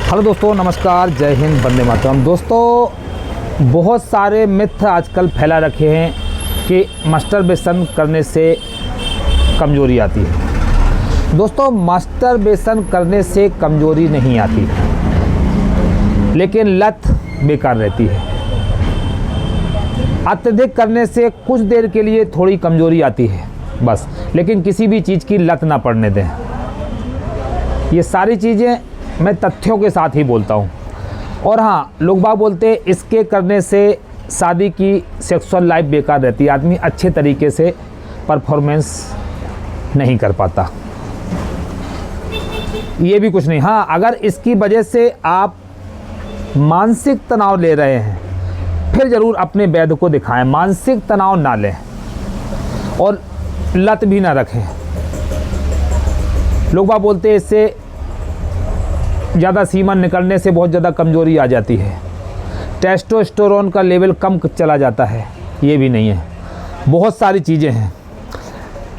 Hello दोस्तों, नमस्कार, जय हिंद, वंदे मातरम। दोस्तों, बहुत सारे मिथ आजकल फैला रखे हैं कि मास्टरबेशन करने से कमज़ोरी आती है। दोस्तों, मास्टरबेशन करने से कमज़ोरी नहीं आती, लेकिन लत बेकार रहती है। अत्यधिक करने से कुछ देर के लिए थोड़ी कमज़ोरी आती है बस, लेकिन किसी भी चीज़ की लत ना पड़ने दें। ये सारी चीज़ें मैं तथ्यों के साथ ही बोलता हूँ। और हाँ, लोग बाग बोलते हैं इसके करने से शादी की सेक्सुअल लाइफ बेकार रहती है, आदमी अच्छे तरीके से परफॉर्मेंस नहीं कर पाता। ये भी कुछ नहीं। हाँ, अगर इसकी वजह से आप मानसिक तनाव ले रहे हैं, फिर ज़रूर अपने वैद्य को दिखाएं। मानसिक तनाव ना लें और लत भी ना रखें। लोग बाग बोलते हैं इससे ज़्यादा सीमन निकलने से बहुत ज़्यादा कमज़ोरी आ जाती है, टेस्टोस्टेरोन का लेवल कम चला जाता है। ये भी नहीं है, बहुत सारी चीज़ें हैं।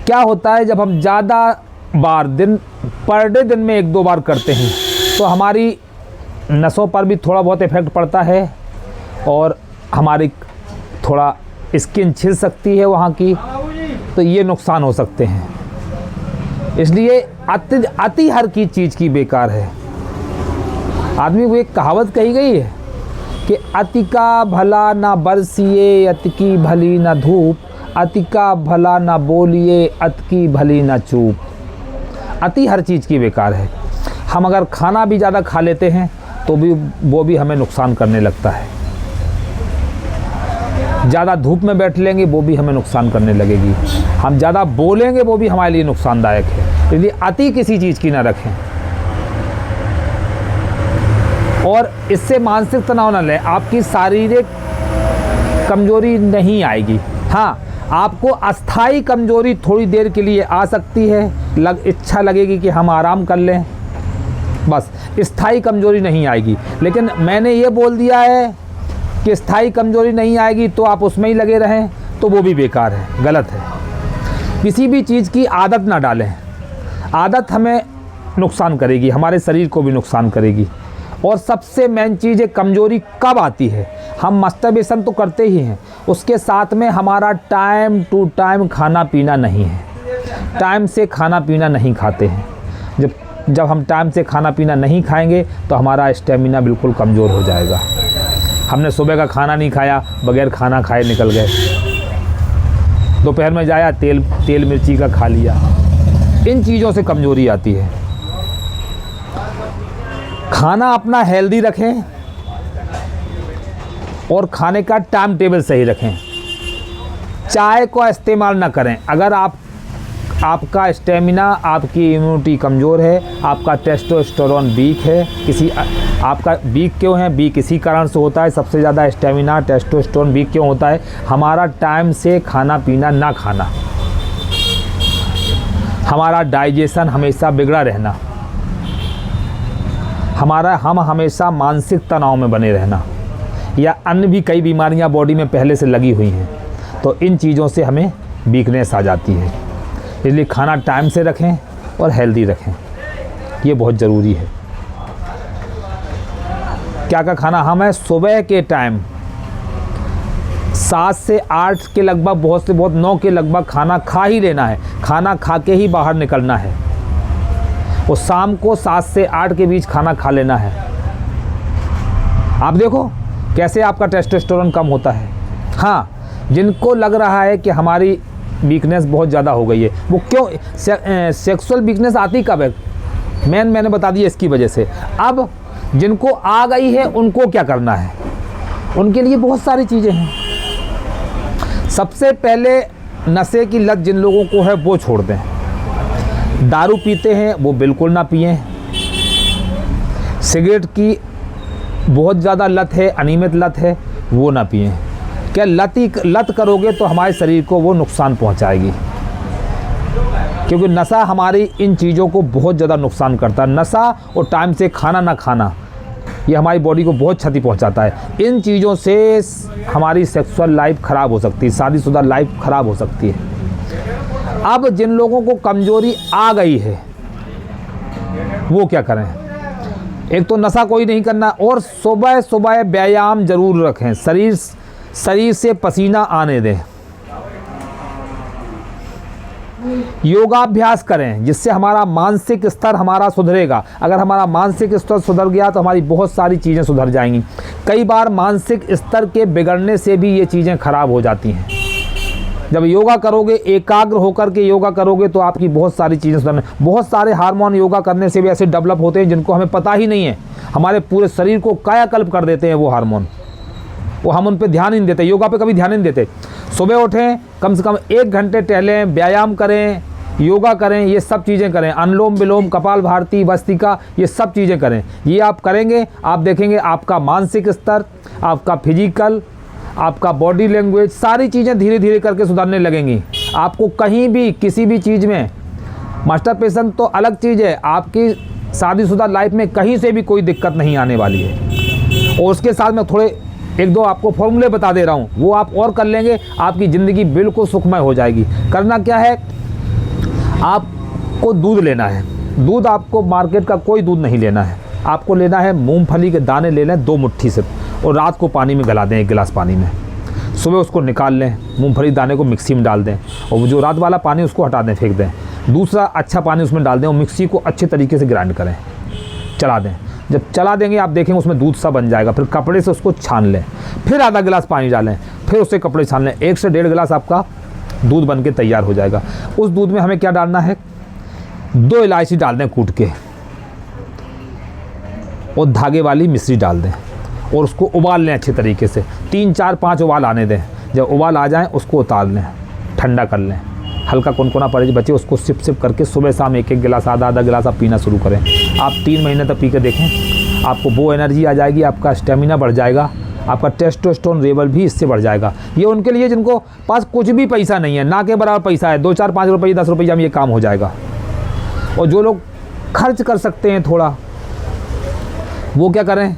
क्या होता है, जब हम ज़्यादा बार पर डे दिन में 1-2 बार करते हैं तो हमारी नसों पर भी थोड़ा बहुत इफ़ेक्ट पड़ता है और हमारी थोड़ा स्किन छिल सकती है वहाँ की, तो ये नुकसान हो सकते हैं। इसलिए अति हर की चीज़ की बेकार है। आदमी को एक कहावत कही गई है कि अति का भला ना बरसिए, अति की भली ना धूप, अति का भला ना बोलिए, अति की भली ना चूप। अति हर चीज़ की बेकार है। हम अगर खाना भी ज़्यादा खा लेते हैं तो भी वो भी हमें नुकसान करने लगता है। ज़्यादा धूप में बैठ लेंगे वो भी हमें नुकसान करने लगेगी। हम ज़्यादा बोलेंगे वो भी हमारे लिए नुकसानदायक है। इसलिए अति किसी चीज़ की ना रखें और इससे मानसिक तनाव न लें। आपकी शारीरिक कमजोरी नहीं आएगी। हाँ, आपको अस्थाई कमजोरी थोड़ी देर के लिए आ सकती है, इच्छा लगेगी कि हम आराम कर लें, बस। स्थायी कमजोरी नहीं आएगी। लेकिन मैंने ये बोल दिया है कि स्थायी कमजोरी नहीं आएगी तो आप उसमें ही लगे रहें, तो वो भी बेकार है, गलत है। किसी भी चीज़ की आदत ना डालें। आदत हमें नुकसान करेगी, हमारे शरीर को भी नुकसान करेगी। और सबसे मेन चीज़ है, कमज़ोरी कब आती है। हम मास्टरबेशन तो करते ही हैं, उसके साथ में हमारा टाइम टू टाइम खाना पीना नहीं है। टाइम से खाना पीना नहीं खाते हैं। जब हम टाइम से खाना पीना नहीं खाएंगे तो हमारा स्टेमिना बिल्कुल कमज़ोर हो जाएगा। हमने सुबह का खाना नहीं खाया, बगैर खाना खाए निकल गए, दोपहर में जाया तेल मिर्ची का खा लिया। इन चीज़ों से कमज़ोरी आती है। खाना अपना हेल्दी रखें और खाने का टाइम टेबल सही रखें। चाय का इस्तेमाल ना करें। अगर आपका स्टेमिना, आपकी इम्यूनिटी कमज़ोर है, आपका टेस्टोस्टेरोन वीक है, आपका वीक क्यों है, वीक इसी कारण से होता है। सबसे ज़्यादा स्टेमिना, टेस्टोस्टेरोन वीक क्यों होता है, हमारा टाइम से खाना पीना ना खाना, हमारा डाइजेशन हमेशा बिगड़ा रहना, हम हमेशा मानसिक तनाव में बने रहना, या अन्य भी कई बीमारियां बॉडी में पहले से लगी हुई हैं, तो इन चीज़ों से हमें वीकनेस आ जाती है। इसलिए खाना टाइम से रखें और हेल्दी रखें, ये बहुत ज़रूरी है। क्या खाना हमें सुबह के टाइम 7 से 8 के लगभग, बहुत से बहुत 9 के लगभग खाना खा ही लेना है। खाना खा के ही बाहर निकलना है और शाम को 7 से 8 के बीच खाना खा लेना है। आप देखो कैसे आपका टेस्टोस्टेरोन कम होता है। हाँ, जिनको लग रहा है कि हमारी वीकनेस बहुत ज़्यादा हो गई है, वो क्यों, सेक्सुअल वीकनेस आती कब है, मैंने बता दिया इसकी वजह से। अब जिनको आ गई है उनको क्या करना है, उनके लिए बहुत सारी चीज़ें हैं। सबसे पहले नशे की लत जिन लोगों को है वो छोड़ दें। दारू पीते हैं वो बिल्कुल ना पिएं। सिगरेट की बहुत ज़्यादा लत है, अनियमित लत है, वो ना पिएं। क्या लत करोगे तो हमारे शरीर को वो नुकसान पहुंचाएगी, क्योंकि नशा हमारी इन चीज़ों को बहुत ज़्यादा नुकसान करता है। नशा और टाइम से खाना ना खाना, ये हमारी बॉडी को बहुत क्षति पहुंचाता है। इन चीज़ों से हमारी सेक्सुअल लाइफ ख़राब हो सकती है, शादीशुदा लाइफ ख़राब हो सकती है। अब जिन लोगों को कमज़ोरी आ गई है वो क्या करें। एक तो नशा कोई नहीं करना, और सुबह सुबह व्यायाम जरूर रखें, शरीर से पसीना आने दें। योगाभ्यास करें जिससे हमारा मानसिक स्तर हमारा सुधरेगा। अगर हमारा मानसिक स्तर सुधर गया तो हमारी बहुत सारी चीज़ें सुधर जाएंगी। कई बार मानसिक स्तर के बिगड़ने से भी ये चीज़ें खराब हो जाती हैं। जब योगा करोगे, एकाग्र होकर के योगा करोगे तो आपकी बहुत सारी चीज़ें सुधरने। बहुत सारे हार्मोन योगा करने से भी ऐसे डेवलप होते हैं जिनको हमें पता ही नहीं है। हमारे पूरे शरीर को कायाकल्प कर देते हैं वो हार्मोन, वो हम उन पे ध्यान ही नहीं देते, योगा पे कभी ध्यान नहीं देते। सुबह उठें, कम से कम 1 घंटे टहलें, व्यायाम करें, योगा करें, ये सब चीज़ें करें। अनुलोम विलोम, कपाल भारती, भस्त्रिका, ये सब चीज़ें करें। ये आप करेंगे, आप देखेंगे आपका मानसिक स्तर, आपका फिजिकल, आपका बॉडी लैंग्वेज, सारी चीज़ें धीरे धीरे करके सुधरने लगेंगी। आपको कहीं भी किसी भी चीज़ में, मास्टरपेशन तो अलग चीज़ है, आपकी शादीशुदा लाइफ में कहीं से भी कोई दिक्कत नहीं आने वाली है। और उसके साथ में थोड़े 1-2 आपको फॉर्मूले बता दे रहा हूँ, वो आप और कर लेंगे, आपकी ज़िंदगी बिल्कुल सुखमय हो जाएगी। करना क्या है, आपको दूध लेना है। दूध आपको मार्केट का कोई दूध नहीं लेना है, आपको लेना है मूंगफली के दाने ले लें 2 मुट्ठी से, और रात को पानी में गला दें 1 गिलास पानी में। सुबह उसको निकाल लें, मूंगफली दाने को मिक्सी में डाल दें, और जो रात वाला पानी उसको हटा दें, फेंक दें। दूसरा अच्छा पानी उसमें डाल दें और मिक्सी को अच्छे तरीके से ग्राइंड करें, चला दें। जब चला देंगे आप देखेंगे उसमें दूध सा बन जाएगा। फिर कपड़े से उसको छान लें, फिर आधा गिलास पानी डालें, फिर उससे कपड़े छान लें। 1 से 1.5 गिलास आपका दूध बन के तैयार हो जाएगा। उस दूध में हमें क्या डालना है, 2 इलायची डाल दें कूट के, और धागे वाली मिश्री डाल दें, और उसको उबाल लें अच्छे तरीके से। 3, 4, 5 उबाल आने दें। जब उबाल आ जाए उसको उतार लें, ठंडा कर लें, हल्का कुनकुना पड़े बचे, उसको सिप सिप करके सुबह शाम 1-1 गिलास, आधा गिलास आप पीना शुरू करें। आप 3 महीने तक पी के देखें, आपको वो एनर्जी आ जाएगी, आपका स्टेमिना बढ़ जाएगा, आपका टेस्टोस्टेरोन लेवल भी इससे बढ़ जाएगा। ये उनके लिए जिनको पास कुछ भी पैसा नहीं है, ना के बराबर पैसा है, 2, 4, 5 रुपये, 10 रुपये में ये काम हो जाएगा। और जो लोग खर्च कर सकते हैं थोड़ा, वो क्या करें,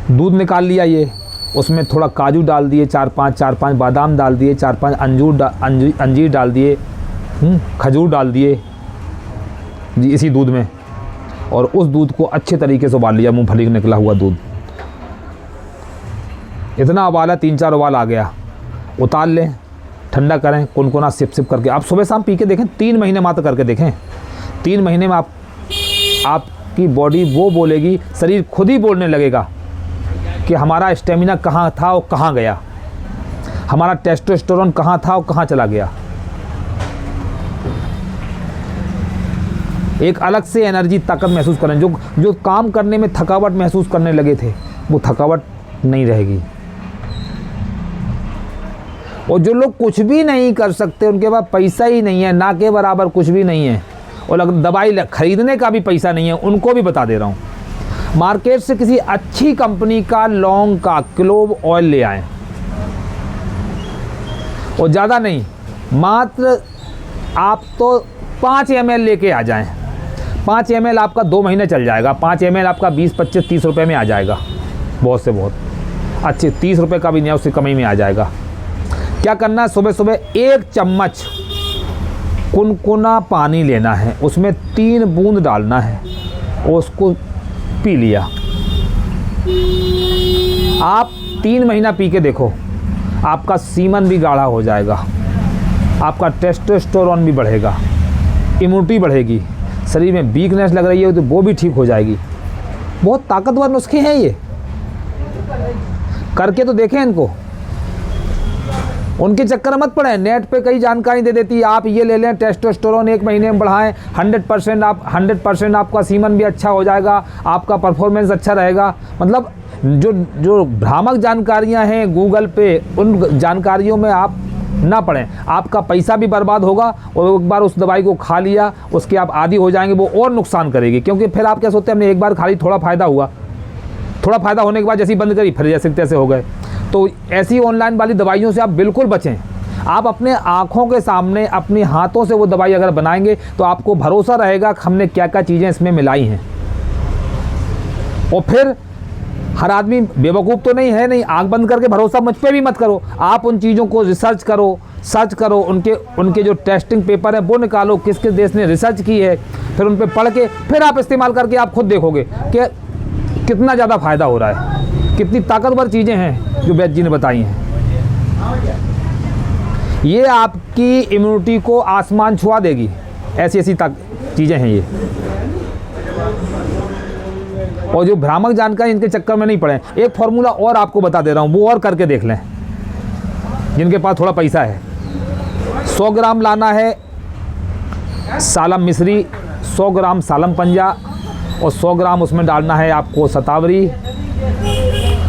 दूध निकाल लिया, ये उसमें थोड़ा काजू डाल दिए, 4-5 बादाम डाल दिए, 4-5 अंजीर डाल दिए, खजूर डाल दिए जी इसी दूध में, और उस दूध को अच्छे तरीके से उबाल लिया, मूंगफली का निकला हुआ दूध। इतना उबाला, 3-4 उबाल आ गया, उतार लें, ठंडा करें, कुनकुना सिप सिप करके आप सुबह शाम पी के देखें। 3 महीने मात्र करके देखें। 3 महीने में आपकी बॉडी वो बोलेगी, शरीर खुद ही बोलने लगेगा कि हमारा स्टेमिना कहाँ था और कहाँ गया, हमारा टेस्टोस्टेरोन कहाँ था और कहाँ चला गया। एक अलग से एनर्जी, ताकत महसूस करें। जो काम करने में थकावट महसूस करने लगे थे, वो थकावट नहीं रहेगी। और जो लोग कुछ भी नहीं कर सकते, उनके पास पैसा ही नहीं है, ना के बराबर कुछ भी नहीं है, और दवाई खरीदने का भी पैसा नहीं है, उनको भी बता दे रहा हूँ, मार्केट से किसी अच्छी कंपनी का लौंग का क्लोव ऑयल ले आएं, और ज़्यादा नहीं, मात्र आप तो 5 ml लेके आ जाएं। 5 ml आपका 2 महीने चल जाएगा। 5 ml आपका 20, 25, 30 रुपये में आ जाएगा, बहुत से बहुत अच्छे। 30 रुपये का भी नहीं, उससे कम ही में आ जाएगा। क्या करना है, सुबह सुबह 1 चम्मच कुनकुना पानी लेना है, उसमें 3 बूंद डालना है, और उसको पी लिया। आप 3 महीना पी के देखो, आपका सीमन भी गाढ़ा हो जाएगा, आपका टेस्टोस्टेरोन भी बढ़ेगा, इम्यूनिटी बढ़ेगी, शरीर में वीकनेस लग रही है तो वो भी ठीक हो जाएगी। बहुत ताकतवर नुस्खे हैं ये, करके तो देखें इनको। उनके चक्कर मत पड़े, नेट पे कई जानकारी दे देती है, आप ये ले लें, टेस्टोस्टेरोन 1 महीने में बढ़ाएं, 100% आपका सीमन भी अच्छा हो जाएगा, आपका परफॉर्मेंस अच्छा रहेगा। मतलब जो भ्रामक जानकारियां हैं गूगल पे, उन जानकारियों में आप ना पड़ें, आपका पैसा भी बर्बाद होगा, और एक बार उस दवाई को खा लिया उसके आप आदी हो जाएंगे, वो और नुकसान करेगी। क्योंकि फिर आप क्या सोचते हैं, हमने एक बार खा ली, थोड़ा फ़ायदा हुआ, थोड़ा फ़ायदा होने के बाद जैसे ही बंद करी फिर जैसे तैसे हो गए। तो ऐसी ऑनलाइन वाली दवाइयों से आप बिल्कुल बचें। आप अपने आँखों के सामने अपने हाथों से वो दवाई अगर बनाएंगे तो आपको भरोसा रहेगा कि हमने क्या क्या चीज़ें इसमें मिलाई हैं। और फिर हर आदमी बेवकूफ़ तो नहीं है, नहीं आँख बंद करके भरोसा मुझ पे भी मत करो, आप उन चीज़ों को रिसर्च करो, सर्च करो, उनके जो टेस्टिंग पेपर है वो निकालो, किस किस देश ने रिसर्च की है, फिर उन पे पढ़ के फिर आप इस्तेमाल करके आप खुद देखोगे कि कितना ज़्यादा फ़ायदा हो रहा है, कितनी ताकतवर चीज़ें हैं जो वैद्य जी ने बताई हैं। ये आपकी इम्यूनिटी को आसमान छुआ देगी, ऐसी ऐसी चीज़ें हैं ये। और जो भ्रामक जानकारी इनके चक्कर में नहीं पड़े। एक फॉर्मूला और आपको बता दे रहा हूँ, वो और करके देख लें जिनके पास थोड़ा पैसा है। 100 ग्राम लाना है सालम मिश्री, 100 ग्राम सालम पंजा, और 100 ग्राम उसमें डालना है आपको शतावरी,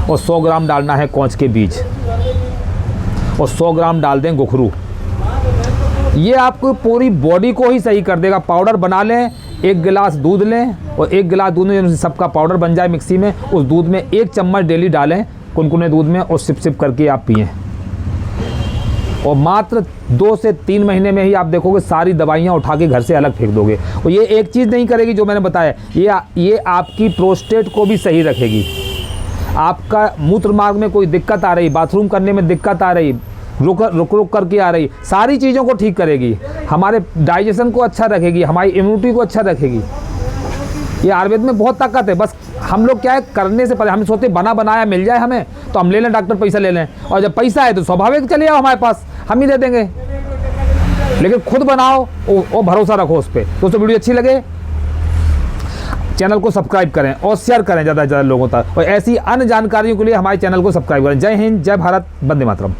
और 100 ग्राम डालना है कौच के बीज, और 100 ग्राम डाल दें गुखरू। ये आपको पूरी बॉडी को ही सही कर देगा। पाउडर बना लें, 1 गिलास दूध लें, और 1 गिलास दूध में सबका पाउडर बन जाए मिक्सी में, उस दूध में 1 चम्मच डेली डालें कुनकुने दूध में, और सिप सिप करके आप पिएं। और मात्र 2 से 3 महीने में ही आप देखोगे सारी दवाइयाँ उठा के घर से अलग फेंक दोगे। और ये एक चीज़ नहीं करेगी जो मैंने बताया, ये आपकी प्रोस्टेट को भी सही रखेगी। आपका मूत्र मार्ग में कोई दिक्कत आ रही, बाथरूम करने में दिक्कत आ रही, रुक करके आ रही, सारी चीज़ों को ठीक करेगी। हमारे डाइजेशन को अच्छा रखेगी, हमारी इम्यूनिटी को अच्छा रखेगी। ये आयुर्वेद में बहुत ताकत है। बस हम लोग क्या है, करने से पहले हम सोचते बना बनाया मिल जाए हमें तो हम ले लें, डॉक्टर पैसा ले लें, और जब पैसा है तो स्वाभाविक चले आओ हमारे पास, हम ही दे देंगे। लेकिन खुद बनाओ और भरोसा रखो उस पर। दोस्तों वीडियो अच्छी लगे चैनल को सब्सक्राइब करें और शेयर करें ज़्यादा से ज़्यादा लोगों तक, और ऐसी अन्य जानकारियों के लिए हमारे चैनल को सब्सक्राइब करें। जय हिंद, जय भारत, वंदे मातरम।